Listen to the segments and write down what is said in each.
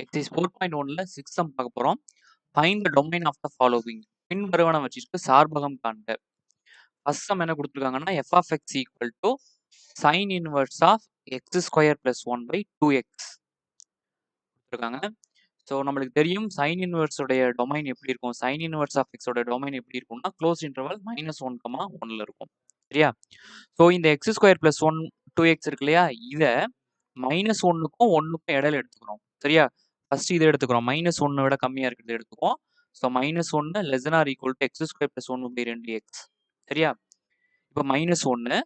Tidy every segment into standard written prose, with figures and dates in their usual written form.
Exercise 4.1ல 6 sum பார்க்க போறோம். Find the domain of the following. பின்வருவன வச்சுட்டு சார்பகம் காண்க. ஃபர்ஸ்ட் சம் என்ன கொடுத்துருக்காங்கன்னா f of x equal to sin inverse of x square plus 1 by 2x கொடுத்துருக்காங்க. ஸோ நம்மளுக்கு தெரியும் சைன் இன்வர்ஸ் உடைய டொமைன் எப்படி இருக்கும். சைன் இன்வர்ஸ் ஆஃப் எக்ஸோட டொமைன் எப்படி இருக்கும்னா க்ளோஸ் இன்டர்வல் -1, 1ல இருக்கும். சரியா? ஸோ இந்த எக்ஸ் ஸ்கொயர் பிளஸ் 1 2x இருக்கு இல்லையா, இதை -1க்கும் 1க்கும் இடையில எடுத்துக்கிறோம். சரியா? ஃபர்ஸ்ட் இதை எடுத்துக்கிறோம். -1 விட கம்மியா இருக்கிறது எடுத்துக்குவோம். So -1 less than or equal to x square plus 1/2x. சரியா? இப்போ -1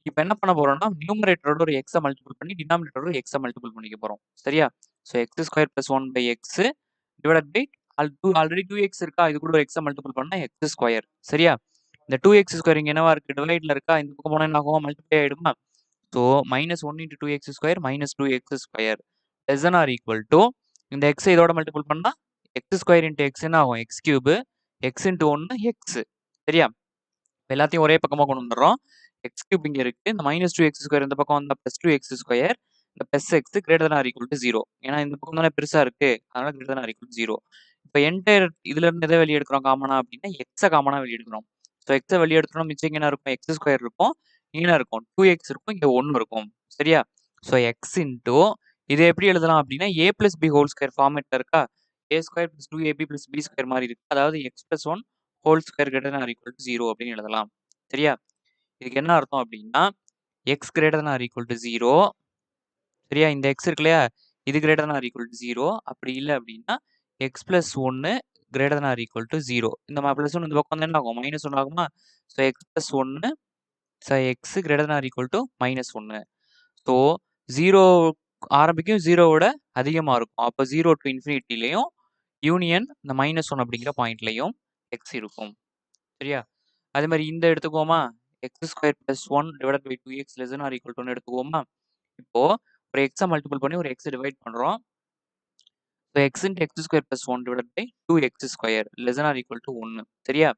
இப்போ என்ன பண்ண போறோம்னா நியூமரேட்டரோட ஒரு எக்ஸை மல்டிபிள் பண்ணி டினாமினேட்டரோட ஒரு எக்ஸை மல்டிபிள் பண்ணிக்க போறோம். சரியா? So x square plus 1/x divided by already 2x இருக்கா, இது கூட ஒரு எக்ஸை மல்டிபிள் பண்ணா எக்ஸ் ஸ்கொயர். சரியா? இந்த 2x ஸ்கொயர் இங்க என்னவா இருக்கு, டிவைட்ல இருக்கா, இந்த பக்கம் போனா என்ன ஆகும், மல்டிப்ளை ஆயிடுமா. So -1 × 2x square -2x square less than or equal to இந்த எக்ஸை இதோட மல்டிபிள் பண்ணா எக்ஸ் ஸ்கொயர் இன்ட்டு எக்ஸ் என்ன ஆகும், X cube, X into 1 X. சரியா? எல்லாத்தையும் ஒரே பக்கமாக கொண்டு வந்துடுறோம். எக்ஸ் கியூப் இங்கே இருக்கு, இந்த -2x ஸ்கொயர் இந்த பக்கம் வந்தால் +2x ஸ்கொயர், இந்த +x greater than or equal to 0. ஏன்னா இந்த பக்கம் தானே பெருசா இருக்கு, அதனால greater than or equal to 0. இப்போ என்டையர் இதுல இருந்து எதை வெளியே எடுக்கிறோம் காமனா அப்படின்னா எக்ஸை காமனா வெளியே எடுக்கிறோம். ஸோ எக்ஸை வெளியே எடுத்துட்டோம், மிச்சம் என்ன இருக்கும், எக்ஸ் ஸ்கொயர் இருக்கும், என்ன இருக்கும் 2x இருக்கும், இங்கே 1 இருக்கும். சரியா? ஸோ எக்ஸ் இன்டூ இதை எப்படி எழுதலாம் அப்படின்னா a + b ஹோல் ஸ்கொயர் ஃபார்மேட்ல இருக்கா, a square + 2ab + b square மாதிரி இருக்கு, அதாவது x + 1 whole square greater than or equal to 0 அப்படின்னு எழுதலாம். சரியா? இதுக்கு என்ன அர்த்தம் அப்படின்னா x greater than or equal to 0. சரியா? இந்த எக்ஸ் இருக்கு இல்லையா, இது greater than or equal to 0. அப்படி இல்லை அப்படின்னா x + 1 greater than or equal to 0. இந்த +1 இந்த பக்கம் என்ன ஆகும், -1 ஆகுமா. So x + 1 so x greater than or equal to -1. So 0 ஆரம்பிக்கும், 0வோட அதிகமாக இருக்கும். அப்போ 0 to ∞ யூனியன் இந்த -1 அப்படிங்கிற பாயிண்ட்லையும் எக்ஸ் இருக்கும். சரியா? அதே மாதிரி இந்த எடுத்துக்கோமா, x square plus 1 divide by 2x less than or equal to 1 எடுத்துக்கோமா. இப்போ ஒரு எக்ஸை மல்டிபிள் பண்ணி ஒரு எக்ஸ் டிவைட் பண்ணுறோம். So x into x square plus 1 divide by 2x square less than or equal to 1. சரியா?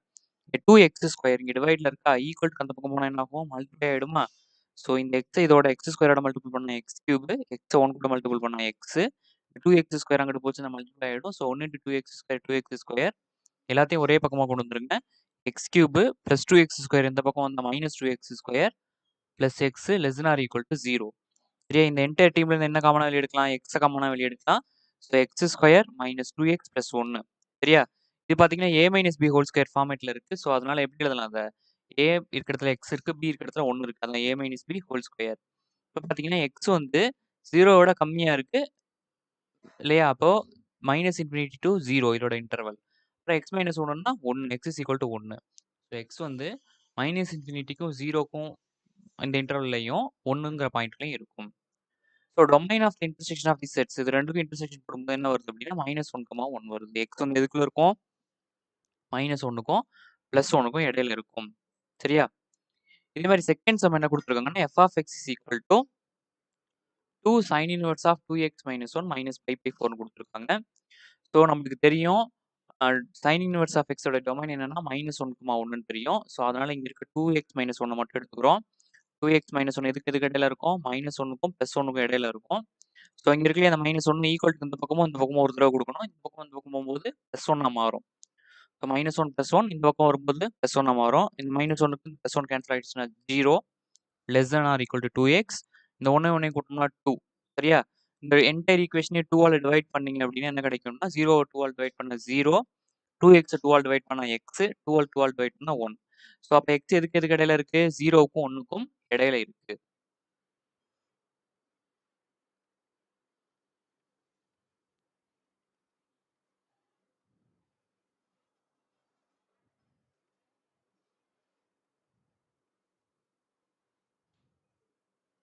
2x ஸ்கொயர் இங்கே டிவைட்ல இருக்கா, ஈக்குவல் அந்த பக்கம் போனால் என்ன ஆகும், மல்டிப்ளை ஆகிடுமா. ஸோ இந்த எக்ஸை இதோட எக்ஸ் ஸ்கொயரோட மல்டிபிள் பண்ண எக்ஸ் கியூபு, எக்ஸை 1 கூட மல்டிபிள் பண்ண எக்ஸ், 2x ஸ்கொயர் அங்கிட்டு போச்சு மல்டிப்ளை ஆகிடும். So 1 × 2x square 2x square எல்லாத்தையும் ஒரே பக்கமாக கொண்டு வந்துருங்க. X cube plus 2x square இந்த பக்கம் வந்த -2x square plus x less than or equal to 0. சரியா? இந்த என்டையர் டீம்ல இருந்து என்ன காமனாக வெளியே எடுக்கலாம், எக்ஸை காமனாக வெளியே எடுக்கலாம். So x square -2x + 1. சரியா? இது பார்த்தீங்கன்னா a - b ஹோல் ஸ்கொயர் ஃபார்மேட்ல இருக்கு. ஸோ அதனால எப்படி எழுதலாம், அதை a இருக்கிற இடத்துல எக்ஸ் இருக்கு, b இருக்கிற இடத்துல 1 இருக்கு, அதனால a - b ஹோல் ஸ்கொயர். இப்போ பார்த்தீங்கன்னா எக்ஸ் வந்து 0வோட கம்மியா இருக்கு இல்லையா, அப்போ -∞ to 0 இதோட இன்டர்வல். அப்புறம் x - 1ன்னா 1, x = 1. ஸோ எக்ஸ் வந்து -∞க்கும் 0க்கும் இந்த இன்டர்வல்லையும் 1ங்கிற பாயிண்ட்லையும் இருக்கும். So domain of the intersection of the sets, இது ரெண்டுக்கும் இன்டர்செக்ஷன் போடும்போது என்ன வருது அப்படின்னா -1, 1 வருது. எக்ஸ் வந்து எதுக்குள்ள இருக்கும், -1க்கும் +1க்கும் இடையில இருக்கும். சரியா? இதே மாதிரி செகண்ட் சம் என்ன கொடுத்துருக்காங்கன்னா f of x = 2 sin inverse of 2x - 1 -π/4 கொடுத்துருக்காங்க. ஸோ நம்மளுக்கு தெரியும் sin inverse of x ஓட டொமைன் என்னன்னா -1, 1ன்னு தெரியும். ஸோ அதனால இங்க இருக்க 2x - 1 மட்டும் எடுத்துக்கிறோம். 2x - 1 எதுக்கு இடையில இருக்கும், -1க்கும் +1க்கும் இடையில இருக்கும். ஸோ இங்க இருக்கிற அந்த -1 ஈக்குவல் டு இந்த பக்கமும் ஒரு தடவை கொடுக்கணும். இந்த பக்கம் போகும்போது +1 மாறும். ஸோ -1 +1 இந்த பக்கம் வரும்போது +1 மாறும். இந்த -1க்கு +1 கேன்சல் ஆயிடுச்சுன்னா 0 less than or equal to 2x. இந்த 1 கூட்டணும்னா 2. சரியா? இந்த என்டையர் ஈக்குவேஷனே 2 ஆல் டிவைட் பண்ணீங்க அப்படின்னா என்ன கிடைக்கும்னா 0 2 ஆல் டிவைட் பண்ண 0, 2x 2 ஆல் டிவைட் பண்ண x, 2 ஆல் டிவைட் பண்ண 1. ஸோ அப்போ x எதுக்கு இடையில இருக்கு, 0க்கும் 1க்கும் இடையில இருக்கு.